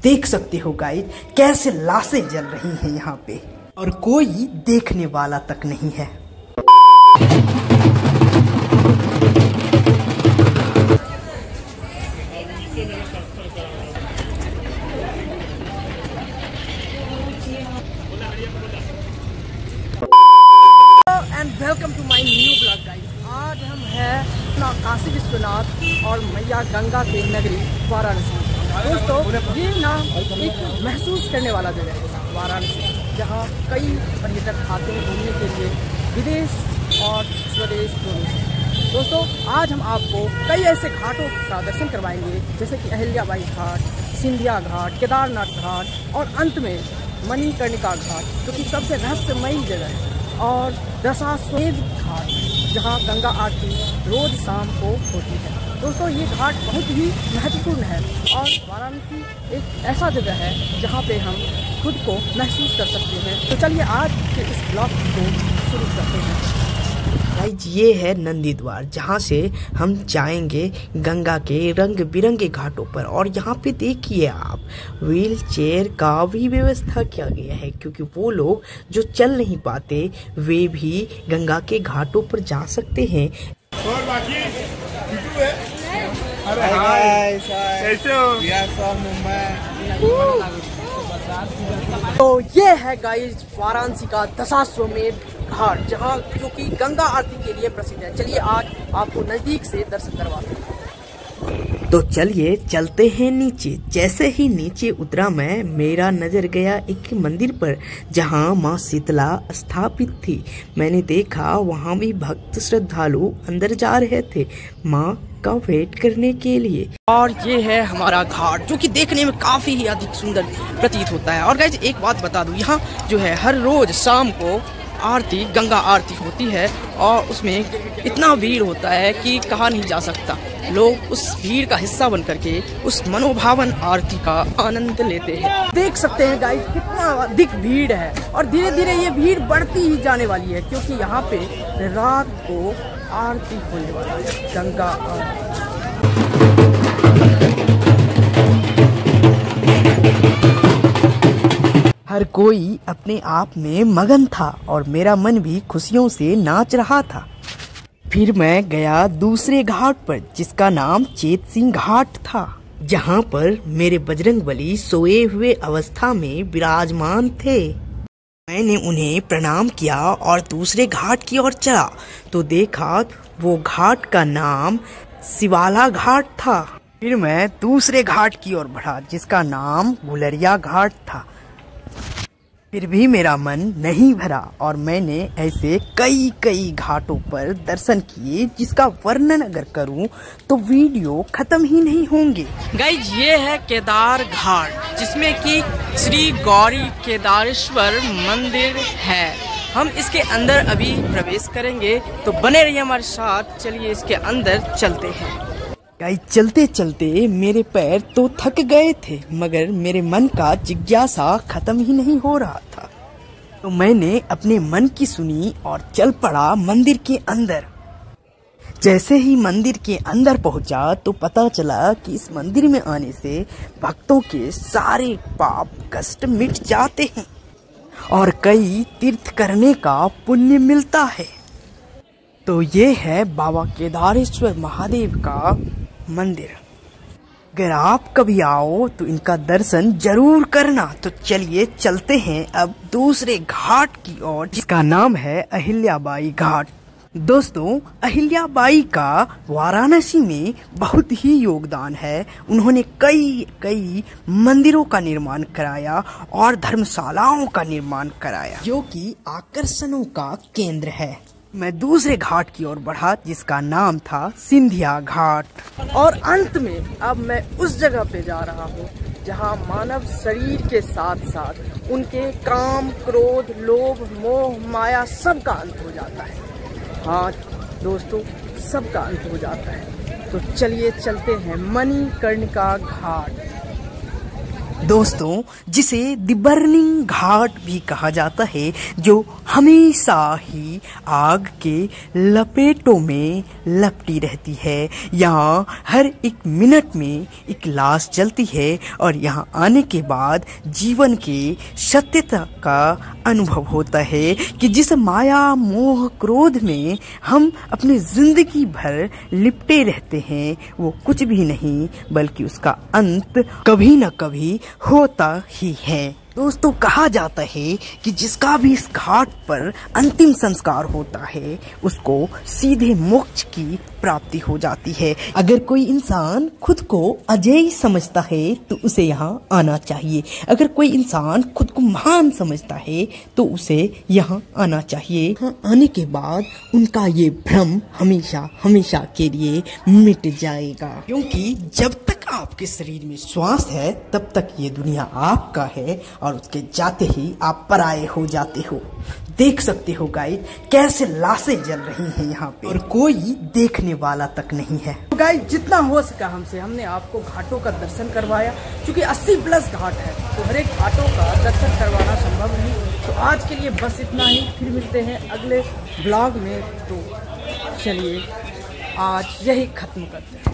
देख सकते हो गाइस कैसे लाशें जल रही हैं यहाँ पे और कोई देखने वाला तक नहीं है। And welcome to my new blog guys. आज हम हैं काशी विश्वनाथ और मैया गंगा के नगरी वाराणसी। दोस्तों ये नाम एक महसूस करने वाला जगह है वाराणसी, जहाँ कई पर्यटक आते हैं घूमने के लिए, विदेश और स्वदेश दोनों से। दोस्तों आज हम आपको कई ऐसे घाटों का दर्शन करवाएंगे जैसे कि अहिल्याबाई घाट, सिंधिया घाट, केदारनाथ घाट और अंत में मणिकर्णिका घाट जो कि सबसे रहस्यमयी जगह है, और दशाश्वमेध घाट जहाँ गंगा आरती रोज शाम को होती है। दोस्तों ये घाट बहुत ही महत्वपूर्ण है और वाराणसी एक ऐसा जगह है जहाँ पे हम खुद को महसूस कर सकते हैं। तो चलिए आज के इस ब्लॉग को शुरू करते हैं। गाइस ये है नंदी द्वार, जहाँ से हम जाएंगे गंगा के रंग बिरंगे घाटों पर। और यहाँ पे देखिए आप व्हील चेयर का भी व्यवस्था किया गया है, क्योंकि वो लोग जो चल नहीं पाते वे भी गंगा के घाटों पर जा सकते हैं। और बाकी अरे हाय कैसे हो? तो ये है गाइस वाराणसी का दशाश्वमेध घाट, जहाँ जो कि गंगा आरती के लिए प्रसिद्ध है। चलिए आज आपको नजदीक से दर्शन करवाते हैं। तो चलिए चलते हैं नीचे। जैसे ही नीचे उतरा मैं, मेरा नजर गया एक मंदिर पर जहाँ माँ शीतला स्थापित थी। मैंने देखा वहाँ भी भक्त श्रद्धालु अंदर जा रहे थे माँ का वेट करने के लिए। और ये है हमारा घाट जो कि देखने में काफी ही अधिक सुंदर प्रतीत होता है। और गाइस एक बात बता दूं, यहाँ जो है हर रोज शाम को आरती, गंगा आरती होती है और उसमें इतना भीड़ होता है कि कहा नहीं जा सकता। लोग उस भीड़ का हिस्सा बन करके उस मनोभावन आरती का आनंद लेते हैं। देख सकते हैं गाइस कितना अधिक भीड़ है और धीरे धीरे ये भीड़ बढ़ती ही जाने वाली है, क्योंकि यहाँ पे रात को आरती होने वाली है, गंगा आरती। हर कोई अपने आप में मगन था और मेरा मन भी खुशियों से नाच रहा था। फिर मैं गया दूसरे घाट पर जिसका नाम चेत सिंह घाट था, जहाँ पर मेरे बजरंगबली सोए हुए अवस्था में विराजमान थे। मैंने उन्हें प्रणाम किया और दूसरे घाट की ओर चला तो देखा वो घाट का नाम शिवाला घाट था। फिर मैं दूसरे घाट की ओर बढ़ा जिसका नाम गुलरिया घाट था। फिर भी मेरा मन नहीं भरा और मैंने ऐसे कई घाटों पर दर्शन किए जिसका वर्णन अगर करूं तो वीडियो खत्म ही नहीं होंगे। गाइस ये है केदार घाट, जिसमें कि श्री गौरी केदारेश्वर मंदिर है। हम इसके अंदर अभी प्रवेश करेंगे, तो बने रहिए हमारे साथ। चलिए इसके अंदर चलते हैं। गाइस चलते चलते मेरे पैर तो थक गए थे, मगर मेरे मन का जिज्ञासा खत्म ही नहीं हो रहा था। तो मैंने अपने मन की सुनी और चल पड़ा मंदिर के अंदर। जैसे ही मंदिर के अंदर पहुंचा तो पता चला कि इस मंदिर में आने से भक्तों के सारे पाप कष्ट मिट जाते हैं और कई तीर्थ करने का पुण्य मिलता है। तो ये है बाबा केदारेश्वर महादेव का मंदिर। अगर आप कभी आओ तो इनका दर्शन जरूर करना। तो चलिए चलते हैं अब दूसरे घाट की ओर, जिसका नाम है अहिल्याबाई घाट। दोस्तों अहिल्याबाई का वाराणसी में बहुत ही योगदान है। उन्होंने कई मंदिरों का निर्माण कराया और धर्मशालाओं का निर्माण कराया, जो कि आकर्षणों का केंद्र है। मैं दूसरे घाट की ओर बढ़ा जिसका नाम था सिंधिया घाट। और अंत में अब मैं उस जगह पे जा रहा हूँ जहाँ मानव शरीर के साथ साथ उनके काम, क्रोध, लोभ, मोह, माया सब का अंत हो जाता है। हाँ दोस्तों, सब का अंत हो जाता है। तो चलिए चलते हैं मणिकर्णिका घाट, दोस्तों, जिसे द बर्निंग घाट भी कहा जाता है, जो हमेशा ही आग के लपेटों में लपटी रहती है। यहाँ हर एक मिनट में एक लाश जलती है और यहाँ आने के बाद जीवन के सत्यता का अनुभव होता है कि जिस माया मोह क्रोध में हम अपनी जिंदगी भर लिपटे रहते हैं, वो कुछ भी नहीं बल्कि उसका अंत कभी न कभी होता ही है। दोस्तों, कहा जाता है कि जिसका भी इस घाट पर अंतिम संस्कार होता है, उसको सीधे मोक्ष की प्राप्ति हो जाती है। अगर कोई इंसान खुद को अजेय समझता है तो उसे यहाँ आना चाहिए। अगर कोई इंसान खुद को महान समझता है तो उसे यहाँ आना चाहिए। यहाँ आने के बाद उनका ये भ्रम हमेशा हमेशा के लिए मिट जाएगा, क्योंकि जब तक आपके शरीर में श्वास है तब तक ये दुनिया आपका है और उसके जाते ही आप पराये हो जाते हो। देख सकते हो गाइस, कैसे लाशें जल रही हैं यहाँ पे और कोई देखने वाला तक नहीं है। तो गाइस, जितना हो सका हमने आपको घाटों का दर्शन करवाया। क्योंकि 80+ घाट है तो हर एक घाटों का दर्शन करवाना संभव नहीं। तो आज के लिए बस इतना ही, फिर मिलते हैं अगले ब्लॉग में। तो चलिए आज यही खत्म करते हैं।